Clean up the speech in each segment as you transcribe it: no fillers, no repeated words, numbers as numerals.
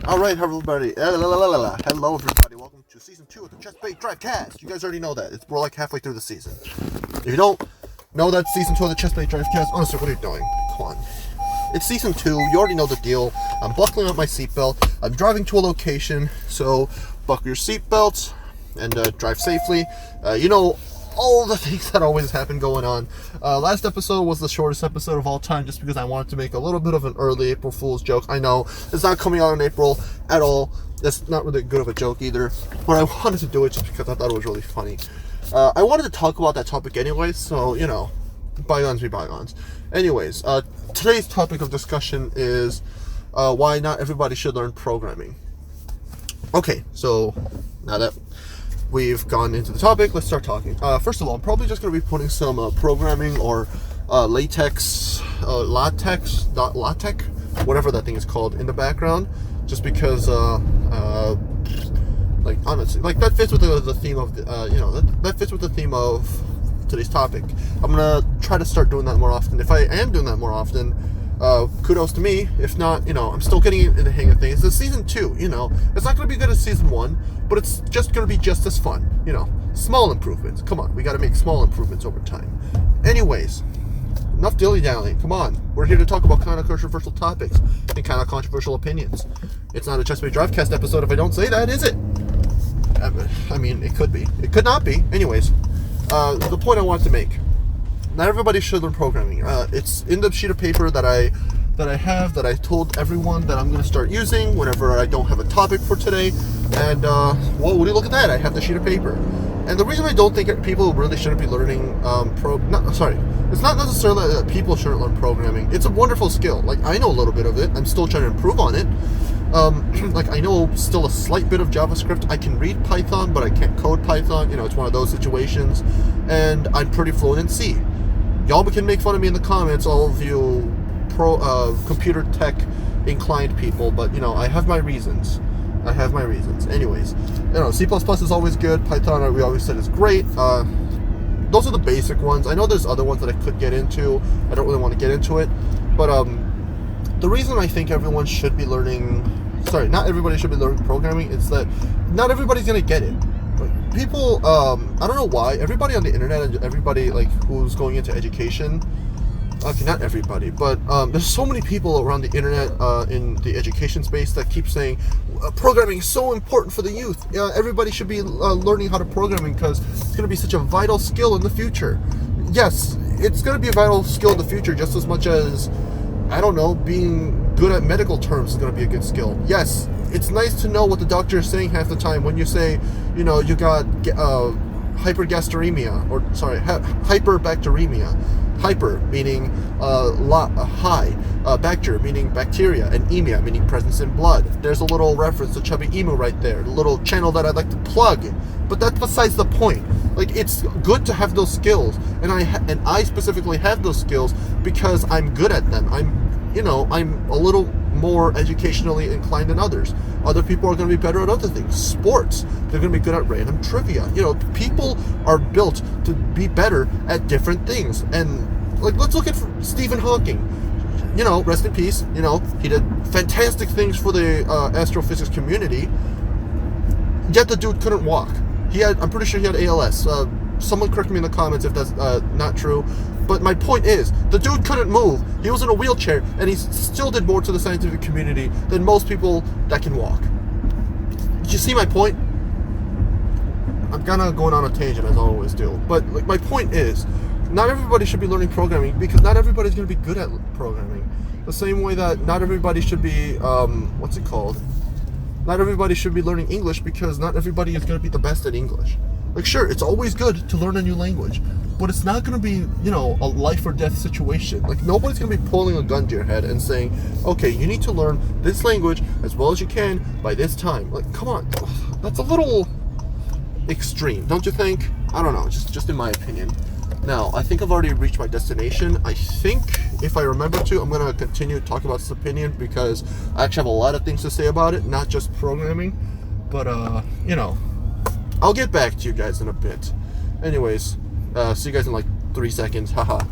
Alright, everybody. Hello, everybody. Welcome to Season 2 of the Chessbait Drivecast. You guys already know that. We're like halfway through the season. If you don't know that Season 2 of the Chessbait Drivecast, honestly, what are you doing? Come on. It's Season 2. You already know the deal. I'm buckling up my seatbelt. I'm driving to a location, so buckle your seatbelts and drive safely. You know, all the things that always happen going on. Last episode was the shortest episode of all time just because I wanted to make a little bit of an early April Fool's joke. I know it's not coming out in April at all. That's not really good of a joke either, but I wanted to do it just because I thought it was really funny. I wanted to talk about that topic anyway, so, you know, bygones be bygones. Anyways, today's topic of discussion is why not everybody should learn programming. Okay, so now that we've gone into the topic, let's start talking. First of all, I'm probably just going to be putting some programming or latex, whatever that thing is called, in the background, just because, like, honestly, like, that fits with the theme of, that fits with the theme of today's topic. I'm going to try to start doing that more often. If I am doing that more often, kudos to me. If not, you know, I'm still getting in the hang of things. It's Season 2, you know. It's not going to be good as Season 1, but it's just going to be just as fun, you know. Small improvements. Come on, we got to make small improvements over time. Anyways, enough dilly-dallying. Come on. We're here to talk about kind of controversial topics and kind of controversial opinions. It's not a Chessbait Drivecast episode if I don't say that, is it? I mean, it could be. It could not be. Anyways, the point I wanted to make. Not everybody should learn programming. It's in the sheet of paper that I told everyone that I'm going to start using whenever I don't have a topic for today. And, well, would you look at that? I have the sheet of paper. And the reason I don't think people really shouldn't be learning it's not necessarily that people shouldn't learn programming. It's a wonderful skill. Like, I know a little bit of it. I'm still trying to improve on it. Like, I know still a slight bit of JavaScript. I can read Python, but I can't code Python. You know, it's one of those situations. And I'm pretty fluent in C. Y'all can make fun of me in the comments, all of you computer tech inclined people, but, you know, I have my reasons. Anyways, you know, C++ is always good. Python, we always said, is great. Those are the basic ones. I know there's other ones that I could get into. I don't really want to get into it. But the reason I think not everybody should be learning programming is that not everybody's going to get it. People, I don't know why, everybody on the internet and everybody, like, who's going into education, okay, not everybody, but there's so many people around the internet in the education space that keep saying programming is so important for the youth. Everybody should be learning how to programming because it's going to be such a vital skill in the future. Yes, it's going to be a vital skill in the future just as much as, I don't know, being good at medical terms is going to be a good skill. Yes, it's nice to know what the doctor is saying half the time when you say, you know, you got hyperbacteremia. Hyper meaning high, bacter meaning bacteria, and emia meaning presence in blood. There's a little reference to Chubby Emu right there, a little channel that I'd like to plug. But that's besides the point. Like, it's good to have those skills, and I specifically have those skills because I'm good at them. I'm a little more educationally inclined than others. Other people are going to be better at other things. Sports, they're going to be good at random trivia. You know, people are built to be better at different things. And, like, let's look at Stephen Hawking. You know, rest in peace. You know, he did fantastic things for the astrophysics community, yet the dude couldn't walk. I'm pretty sure he had ALS. Someone correct me in the comments if that's not true. But my point is, the dude couldn't move. He was in a wheelchair, and he still did more to the scientific community than most people that can walk. Did you see my point? I'm kind of going on a tangent, as I always do. But, like, my point is, not everybody should be learning programming because not everybody's going to be good at programming. The same way that not everybody should be, not everybody should be learning English because not everybody is going to be the best at English. Like, sure, it's always good to learn a new language, but it's not going to be, you know, a life or death situation. Like, nobody's going to be pulling a gun to your head and saying, okay, you need to learn this language as well as you can by this time. Like, come on. That's a little extreme, don't you think? I don't know, just in my opinion. Now, I think I've already reached my destination. I think, if I remember to, I'm going to continue talking about this opinion because I actually have a lot of things to say about it, not just programming. But, you know, I'll get back to you guys in a bit. Anyways, see you guys in like 3 seconds. Haha.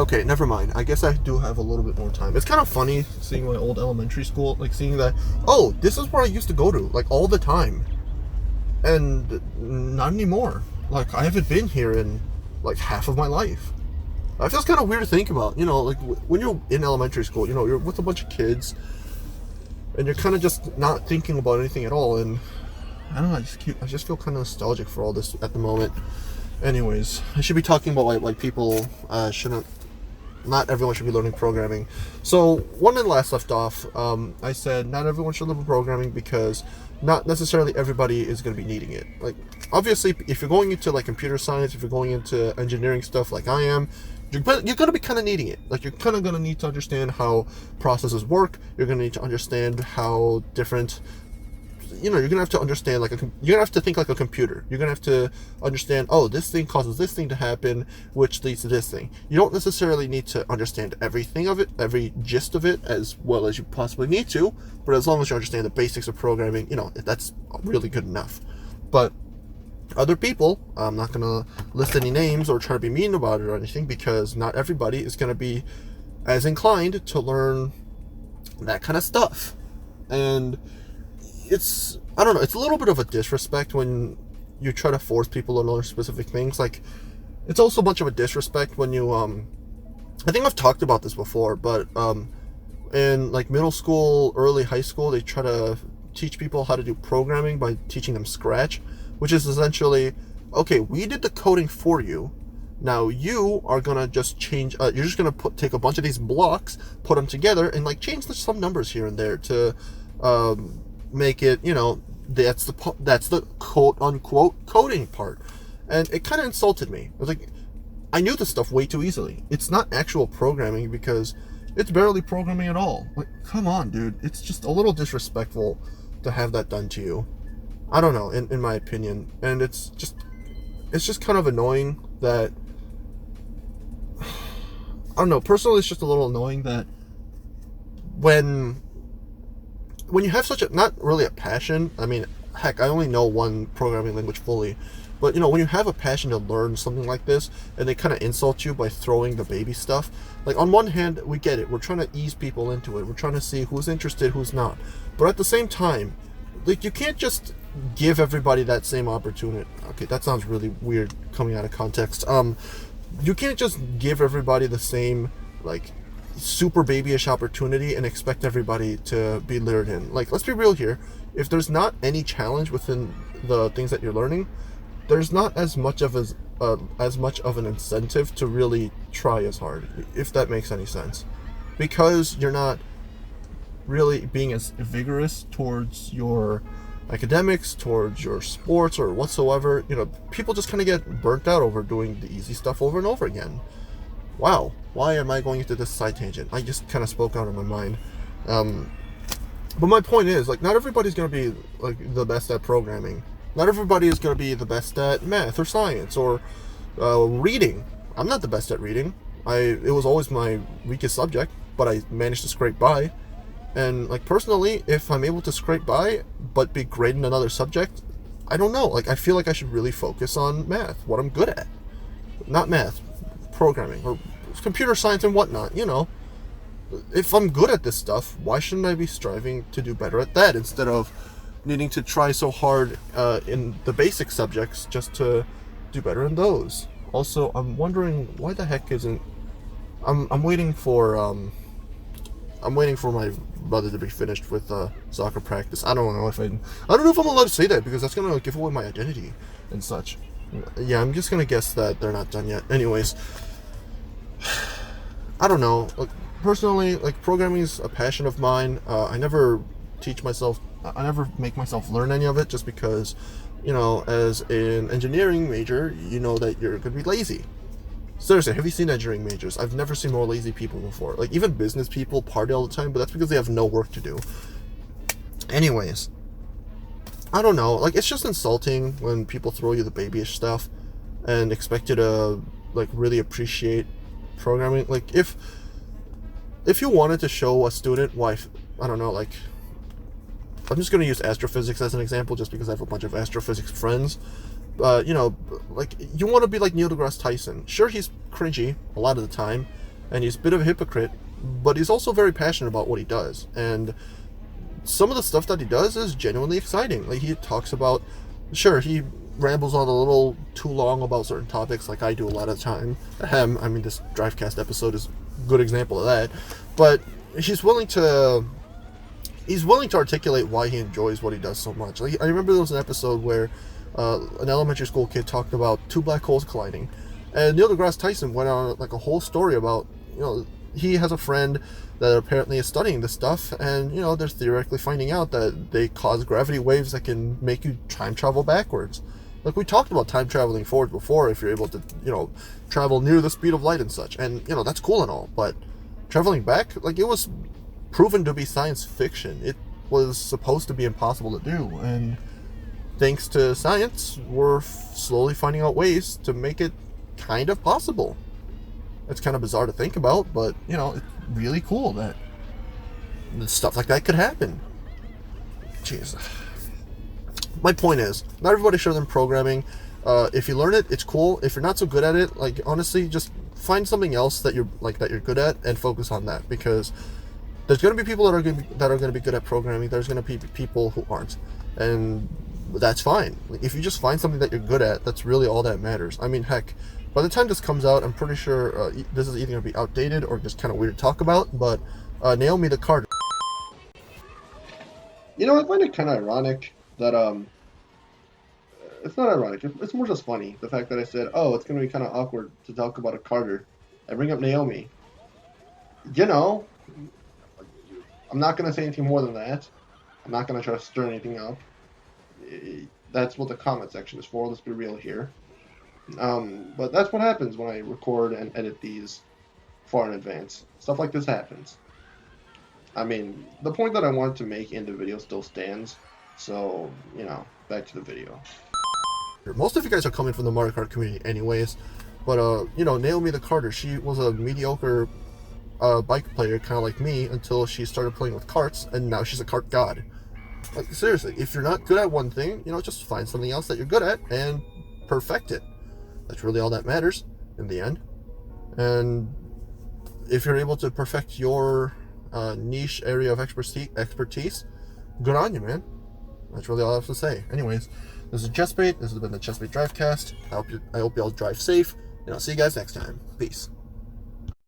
Okay, never mind. I guess I do have a little bit more time. It's kind of funny seeing my old elementary school, like seeing that, oh, this is where I used to go to, like all the time. And not anymore. Like, I haven't been here in like half of my life. I feels kind of weird to think about, you know, like when you're in elementary school, you know, you're with a bunch of kids and you're kind of just not thinking about anything at all. And I don't know, I just feel kind of nostalgic for all this at the moment. Anyways, I should be talking about like people not everyone should be learning programming. So when I last left off, I said not everyone should learn programming because not necessarily everybody is going to be needing it. Like, obviously, if you're going into like computer science, if you're going into engineering stuff like I am, you're going to be kind of needing it. Like, you're kind of going to need to understand how processes work. You're going to need to understand how different, you know, you're going to have to understand, like, you're going to have to think like a computer. You're going to have to understand, oh, this thing causes this thing to happen, which leads to this thing. You don't necessarily need to understand everything of it, every gist of it, as well as you possibly need to, but as long as you understand the basics of programming, you know, that's really good enough. But other people, I'm not going to list any names or try to be mean about it or anything, because not everybody is going to be as inclined to learn that kind of stuff. And it's, I don't know, it's a little bit of a disrespect when you try to force people to learn specific things. Like, it's also a bunch of a disrespect when you, I think I've talked about this before, but in like middle school, early high school, they try to teach people how to do programming by teaching them Scratch, which is essentially, okay, we did the coding for you. Now you are gonna just change. You're just gonna take a bunch of these blocks, put them together, and like change some numbers here and there to make it, you know, that's the quote unquote coding part. And it kind of insulted me. I was like, I knew this stuff way too easily. It's not actual programming because it's barely programming at all. Like, come on, dude. It's just a little disrespectful to have that done to you. I don't know, in my opinion. And it's just kind of annoying that, I don't know, personally it's just a little annoying that when you have such a, not really a passion, I mean, heck, I only know one programming language fully, but you know, when you have a passion to learn something like this, and they kind of insult you by throwing the baby stuff, like, on one hand, we get it, we're trying to ease people into it, we're trying to see who's interested, who's not, but at the same time, like, you can't just give everybody that same opportunity. Okay, that sounds really weird coming out of context. You can't just give everybody the same, like, super babyish opportunity and expect everybody to be lured in. Like, let's be real here. If there's not any challenge within the things that you're learning, there's not as much of an incentive to really try as hard, if that makes any sense, because you're not really being as vigorous towards your academics, towards your sports or whatsoever. You know, people just kind of get burnt out over doing the easy stuff over and over again. Wow, why am I going into this side tangent? I just kind of spoke out of my mind. But my point is, like, not everybody's going to be like the best at programming. Not everybody is going to be the best at math or science or reading. I'm not the best at reading. It was always my weakest subject, but I managed to scrape by. And, like, personally, if I'm able to scrape by but be great in another subject, I don't know. Like, I feel like I should really focus on math, what I'm good at. Not math, programming, or computer science and whatnot, you know. If I'm good at this stuff, why shouldn't I be striving to do better at that instead of needing to try so hard in the basic subjects just to do better in those? Also, I'm wondering why the heck isn't... I'm waiting for my brother to be finished with soccer practice. I don't know if I'm allowed to say that, because that's gonna give away my identity and such. Yeah, I'm just gonna guess that they're not done yet. Anyways, I don't know. Like, personally, like, programming is a passion of mine. I never make myself learn any of it, just because, you know, as an engineering major, you know that you're gonna be lazy. Seriously, have you seen engineering majors? I've never seen more lazy people before. Like, even business people party all the time, but that's because they have no work to do. Anyways, I don't know. Like, it's just insulting when people throw you the babyish stuff and expect you to, like, really appreciate programming. Like, if you wanted to show a student why, I don't know, like, I'm just going to use astrophysics as an example just because I have a bunch of astrophysics friends. You know, like, you want to be like Neil deGrasse Tyson. Sure, he's cringy a lot of the time, and he's a bit of a hypocrite, but he's also very passionate about what he does. And some of the stuff that he does is genuinely exciting. Like, he talks about, sure, he rambles on a little too long about certain topics, like I do a lot of the time. I mean, this Drivecast episode is a good example of that. But he's willing to articulate why he enjoys what he does so much. Like, I remember there was an episode where an elementary school kid talked about two black holes colliding, and Neil deGrasse Tyson went on like a whole story about, he has a friend that apparently is studying this stuff, and they're theoretically finding out that they cause gravity waves that can make you time travel backwards. Like, we talked about time traveling forward before, if you're able to travel near the speed of light and such, and that's cool and all, but traveling back, like, it was proven to be science fiction. It was supposed to be impossible to do, and thanks to science, we're slowly finding out ways to make it kind of possible. It's kind of bizarre to think about, but it's really cool that stuff like that could happen. Jeez. My point is, not everybody should learn programming. If you learn it, it's cool. If you're not so good at it, like, honestly, just find something else that you're good at and focus on that, because there's going to be people that are going to be good at programming. There's going to be people who aren't, and that's fine. Like, if you just find something that you're good at, that's really all that matters. I mean, heck, by the time this comes out, I'm pretty sure this is either going to be outdated or just kind of weird to talk about, but Naomi the Kart. I find it kind of ironic that, it's not ironic, it's more just funny, the fact that I said, oh, it's going to be kind of awkward to talk about a Carter and bring up Naomi. I'm not going to say anything more than that. I'm not going to try to stir anything up. That's what the comment section is for, let's be real here. But that's what happens when I record and edit these far in advance. Stuff like this happens. I mean, the point that I wanted to make in the video still stands. So, back to the video. Most of you guys are coming from the Mario Kart community anyways. But, Naomi the Carter, she was a mediocre bike player, kind of like me, until she started playing with karts, and now she's a kart god. Like, seriously, if you're not good at one thing, just find something else that you're good at and perfect it. That's really all that matters in the end. And if you're able to perfect your niche area of expertise, good on you, man. That's really all I have to say. Anyways, this is Chessbait. This has been the Chessbait Drivecast. I hope you all drive safe, and I'll see you guys next time. Peace.